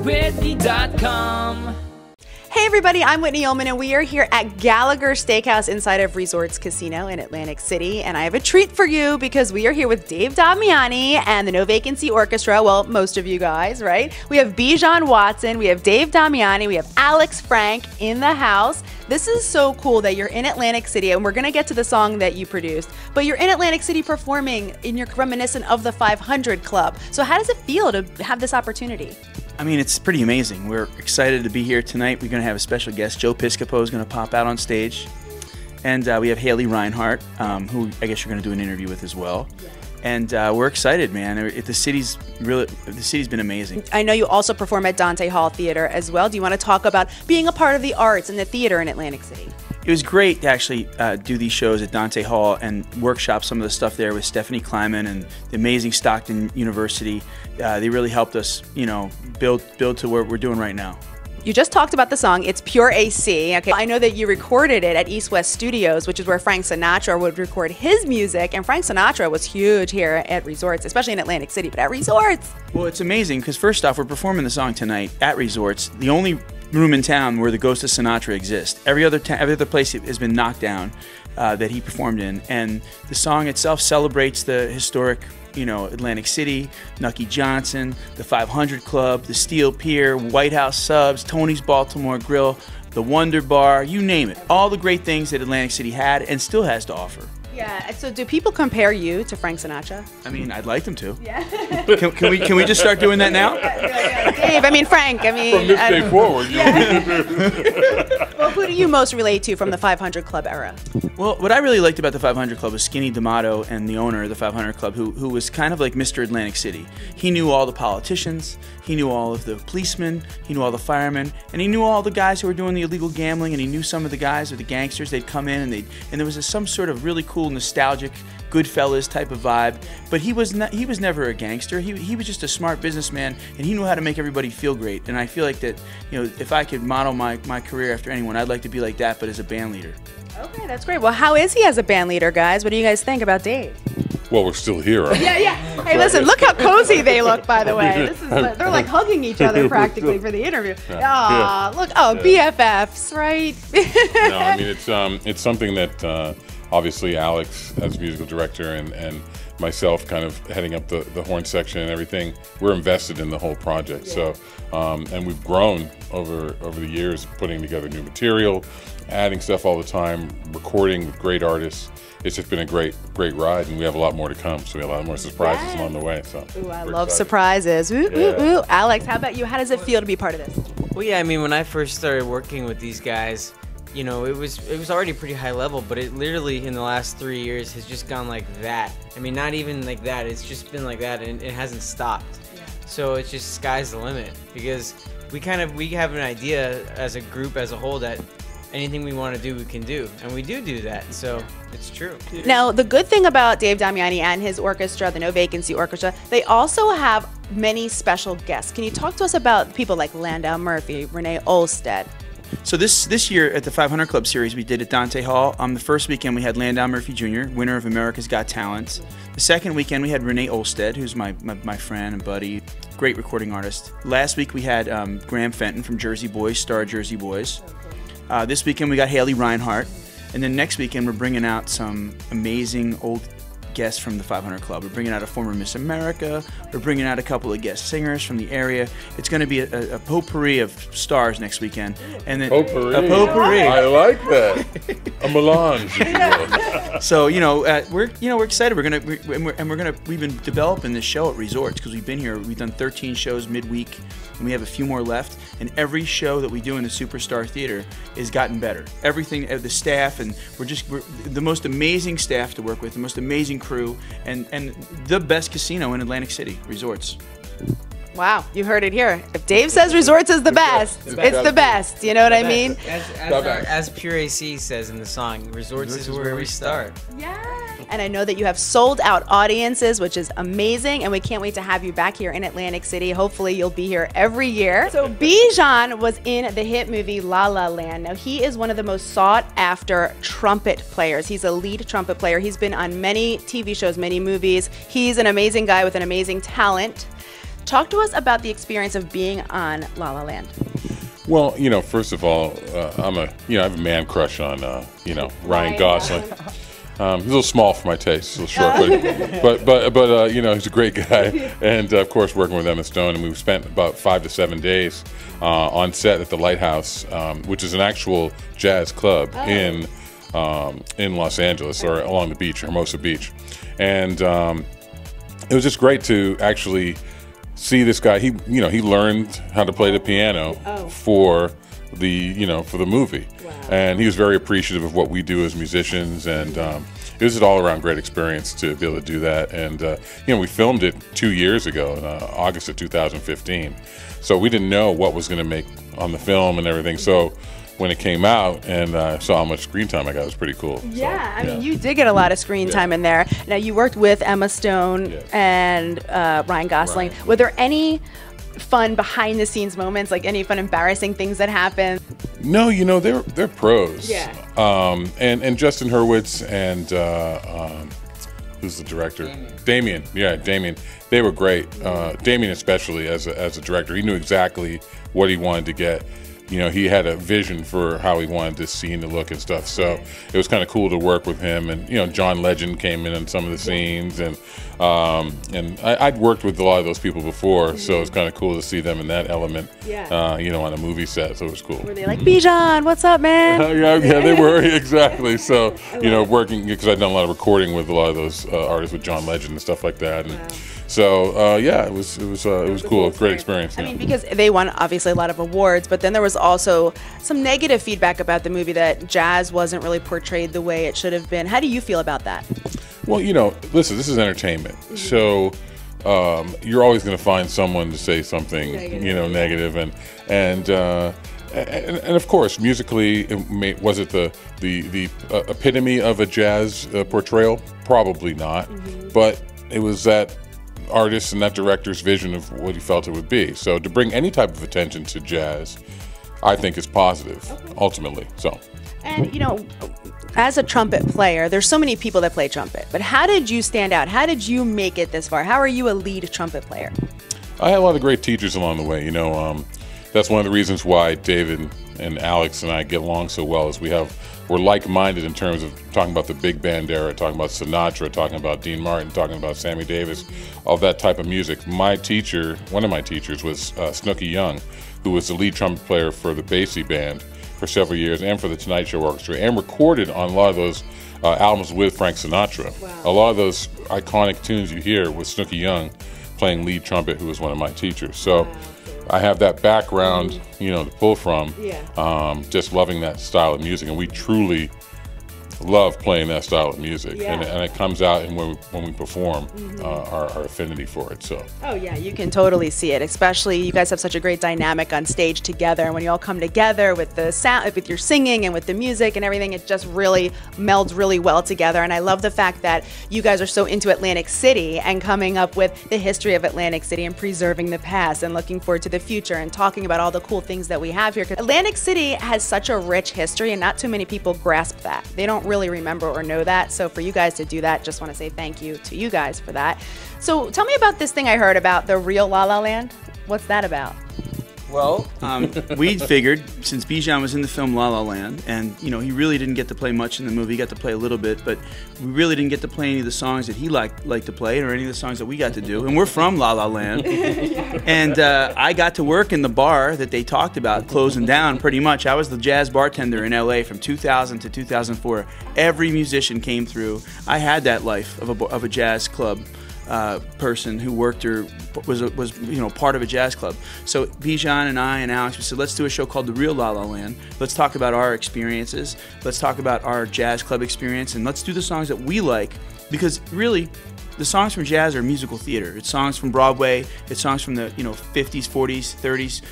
StayWithMe.com. Hey everybody, I'm Whitney Ullman and we are here at Gallagher Steakhouse inside of Resorts Casino in Atlantic City. And I have a treat for you because we are here with Dave Damiani and the No Vacancy Orchestra. Well, most of you guys, right? We have Bijon Watson, we have Dave Damiani, we have Alex Frank in the house. This is so cool that you're in Atlantic City, and we're gonna get to the song that you produced, but you're in Atlantic City performing and you're reminiscent of the 500 Club. So how does it feel to have this opportunity? I mean, it's pretty amazing. We're excited to be here tonight. We're going to have a special guest. Joe Piscopo is going to pop out on stage. And we have Reinhart, who I guess you're going to do an interview with as well. And we're excited, man. The city's been amazing. I know you also perform at Dante Hall Theater as well. Do you want to talk about being a part of the arts and the theater in Atlantic City? It was great to actually do these shows at Dante Hall and workshop some of the stuff there with Stephanie Kleiman and the amazing Stockton University. They really helped us, you know, build to what we're doing right now. You just talked about the song, it's Pure AC. Okay, I know that you recorded it at East West Studios, which is where Frank Sinatra would record his music, and Frank Sinatra was huge here at Resorts, especially in Atlantic City, but at Resorts. Well, it's amazing because first off, we're performing the song tonight at Resorts, the only room in town where the ghost of Sinatra exists. Every other place has been knocked down that he performed in, and the song itself celebrates the historic, you know, Atlantic City, Nucky Johnson, the 500 Club, the Steel Pier, White House Subs, Tony's Baltimore Grill, the Wonder Bar, you name it. All the great things that Atlantic City had and still has to offer. Yeah, so do people compare you to Frank Sinatra? I mean, I'd like them to. Yeah. Can we just start doing that now? Dave, I mean, Frank, I mean... From this day forward. Yeah. Well, who do you most relate to from the 500 Club era? Well, what I really liked about the 500 Club was Skinny D'Amato, and the owner of the 500 Club, who was kind of like Mr. Atlantic City. He knew all the politicians, he knew all of the policemen, he knew all the firemen, and he knew all the guys who were doing the illegal gambling, and he knew some of the guys or the gangsters. They'd come in, and there was some sort of really cool, nostalgic, Goodfellas type of vibe. But he was never a gangster. He was just a smart businessman, and he knew how to make everybody feel great. And I feel like that, you know, if I could model my career after anyone, I'd like to be like that, but as a band leader. Okay, that's great. Well, how is he as a band leader, guys? What do you guys think about Dave? Well, we're still here. Right? Yeah. Hey, listen, look how cozy they look, by the way. They're like hugging each other practically for the interview. Look, BFFs, right? No, I mean, it's something that obviously Alex, as musical director, and myself kind of heading up the horn section and everything, we're invested in the whole project. Yeah. So, and we've grown over the years, putting together new material, adding stuff all the time, recording with great artists. It's just been a great ride, and we have a lot more to come. So we have a lot more surprises along the way. So ooh, I love surprises. Ooh, ooh, ooh. Alex, how about you? How does it feel to be part of this? Well, yeah, I mean, when I first started working with these guys, you know, it was already pretty high level, but it literally in the last 3 years has just gone like that. I mean, not even like that. It's just been like that, and it hasn't stopped. Yeah. So it's just sky's the limit, because we have an idea as a group as a whole that anything we want to do, we can do, and we do that. So it's true. Now, the good thing about Dave Damiani and his orchestra, the No Vacancy Orchestra, they also have many special guests. Can you talk to us about people like Landau Murphy, Renee Olstead? So this year at the 500 Club Series we did at Dante Hall, the first weekend we had Landau Murphy Jr., winner of America's Got Talent. The second weekend we had Renee Olstead, who's my friend and buddy, great recording artist. Last week we had Graham Fenton from Jersey Boys, star Jersey Boys. This weekend we got Reinhart. And then next weekend we're bringing out some amazing old guests from the 500 Club. We're bringing out a former Miss America. We're bringing out a couple of guest singers from the area. It's going to be a potpourri of stars next weekend. And then potpourri. A potpourri. I like that. A melange, if you will. So we're excited. We've been developing this show at Resorts because we've been here. We've done 13 shows midweek, and we have a few more left. And every show that we do in the Superstar Theater has gotten better. Everything, the staff, and we're the most amazing staff to work with, the most amazing crew, and the best casino in Atlantic City, Resorts. Wow, you heard it here. If Dave says Resorts is the best, it's the best. You know what I mean? As Pure AC says in the song, Resorts is where we start. Yeah. And I know that you have sold out audiences, which is amazing, and we can't wait to have you back here in Atlantic City. Hopefully you'll be here every year. So Bijon was in the hit movie La La Land. Now he is one of the most sought after trumpet players. He's a lead trumpet player. He's been on many TV shows, many movies. He's an amazing guy with an amazing talent. talk to us about the experience of being on La La Land. Well, you know, first of all, I have a man crush on, Ryan Gosling. He's a little small for my taste, a little short, but you know, he's a great guy. And of course, working with Emma Stone, and we've spent about 5 to 7 days on set at the Lighthouse, which is an actual jazz club in Los Angeles, or along the beach, Hermosa Beach. And it was just great to actually see this guy. He learned how to play the piano for the movie. Wow. And he was very appreciative of what we do as musicians, and it was an all-around great experience to be able to do that. And we filmed it 2 years ago, in August of 2015. So we didn't know what was going to make on the film and everything. So when it came out and saw how much screen time I got, it was pretty cool. Yeah, so, I mean, you did get a lot of screen time in there. Now, you worked with Emma Stone and Ryan Gosling. Were there any fun behind-the-scenes moments, like any fun embarrassing things that happened? No, they're pros. Yeah. And Justin Hurwitz and who's the director? Damian. Yeah, Damian. They were great. Damian especially as a director, he knew exactly what he wanted to get. He had a vision for how he wanted this scene to look and stuff. So it was kind of cool to work with him. And John Legend came in on some of the scenes, and I'd worked with a lot of those people before, so it was kind of cool to see them in that element. On a movie set. So it was cool. Were they like, Bijon, what's up, man? Yeah, they were exactly. So working, because I'd done a lot of recording with a lot of those artists, with John Legend and stuff like that. And so it was cool, great experience. I mean, because they won obviously a lot of awards, but then there was also some negative feedback about the movie, that jazz wasn't really portrayed the way it should have been. How do you feel about that? Well, listen, this is entertainment, so you're always going to find someone to say something negative, and of course, musically, was it the epitome of a jazz portrayal? Probably not, but it was that artist and that director's vision of what he felt it would be. So to bring any type of attention to jazz, I think is positive, ultimately. So. And as a trumpet player, there's so many people that play trumpet, but how did you stand out? How did you make it this far? How are you a lead trumpet player? I had a lot of great teachers along the way. That's one of the reasons why David and Alex and I get along so well, is we're like-minded in terms of talking about the big band era, talking about Sinatra, talking about Dean Martin, talking about Sammy Davis, all that type of music. One of my teachers was Snooky Young, who was the lead trumpet player for the Basie Band for several years, and for the Tonight Show Orchestra, and recorded on a lot of those albums with Frank Sinatra. Wow. A lot of those iconic tunes you hear with Snooky Young playing lead trumpet, who was one of my teachers. So I have that background, to pull from, just loving that style of music, and we truly love playing that style of music, and it comes out in when we perform our affinity for it. So. Oh yeah, you can totally see it. Especially, you guys have such a great dynamic on stage together, and when you all come together with the sound, with your singing and with the music and everything, it just really melds really well together. And I love the fact that you guys are so into Atlantic City and coming up with the history of Atlantic City and preserving the past and looking forward to the future and talking about all the cool things that we have here. 'Cause Atlantic City has such a rich history, and not too many people grasp that. They don't really remember or know that. So for you guys to do that, just want to say thank you to you guys for that. So tell me about this thing I heard about, the real La La Land. What's that about? Well, we figured, since Bijon was in the film La La Land, and he really didn't get to play much in the movie, he got to play a little bit, but we really didn't get to play any of the songs that he liked to play, or any of the songs that we got to do. And we're from La La Land, and I got to work in the bar that they talked about closing down. Pretty much, I was the jazz bartender in LA from 2000 to 2004. Every musician came through. I had that life of a jazz club person who worked or was part of a jazz club. So Bijon and I and Alex, we said, let's do a show called The Real La La Land. Let's talk about our experiences. Let's talk about our jazz club experience, and let's do the songs that we like, because really, the songs from jazz are musical theater. It's songs from Broadway. It's songs from the 50s, 40s, 30s,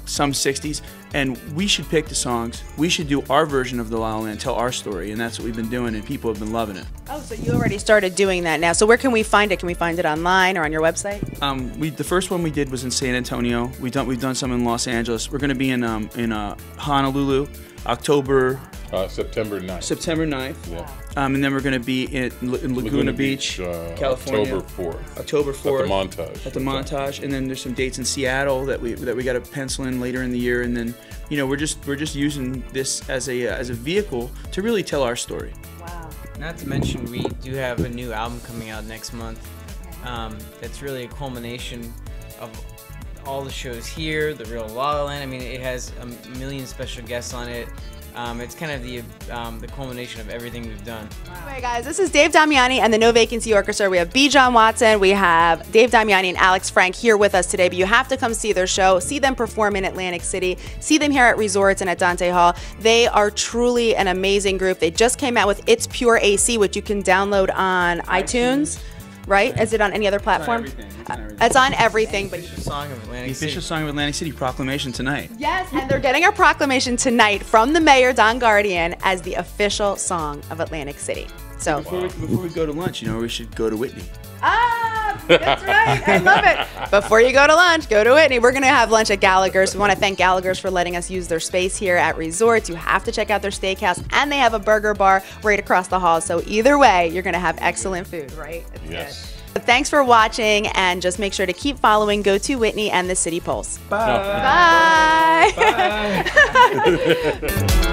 some 60s, and we should pick the songs. We should do our version of the La La Land, tell our story, and that's what we've been doing, and people have been loving it. Oh, so you already started doing that now. So where can we find it? Can we find it online or on your website? The first one we did was in San Antonio. We've done some in Los Angeles. We're going to be in Honolulu, October September 9th. September 9th. Yeah. And then we're going to be in Laguna Beach, California. October 4th. October 4th. At the Montage. At the Montage, and then there's some dates in Seattle that we got to pencil in later in the year, and then we're just using this as a vehicle to really tell our story. Wow. Not to mention, we do have a new album coming out next month. That's really a culmination of all the shows here, the real La La Land. I mean, it has a million special guests on it. It's kind of the culmination of everything we've done. Hey guys, this is Dave Damiani and the No Vacancy Orchestra. We have Bijon Watson, we have Dave Damiani and Alex Frank here with us today, but you have to come see their show, see them perform in Atlantic City, see them here at Resorts and at Dante Hall. They are truly an amazing group. They just came out with It's Pure AC, which you can download on iTunes. Right? Is it on any other platform? It's on everything. But The official song of Atlantic The City. official song of Atlantic City, proclamation tonight. yes, and they're getting a proclamation tonight from the mayor, Don Guardian, as the official song of Atlantic City. So Before we go to lunch, we should go to Whitney. That's right. I love it. Before you go to lunch, go to Whitney. We're going to have lunch at Gallagher's. We want to thank Gallagher's for letting us use their space here at Resorts. You have to check out their steakhouse, and they have a burger bar right across the hall. So either way, you're going to have excellent food, right? It's Yes. good. Thanks for watching, and just make sure to keep following Go To Whitney and the City Pulse. Bye. Bye. Bye.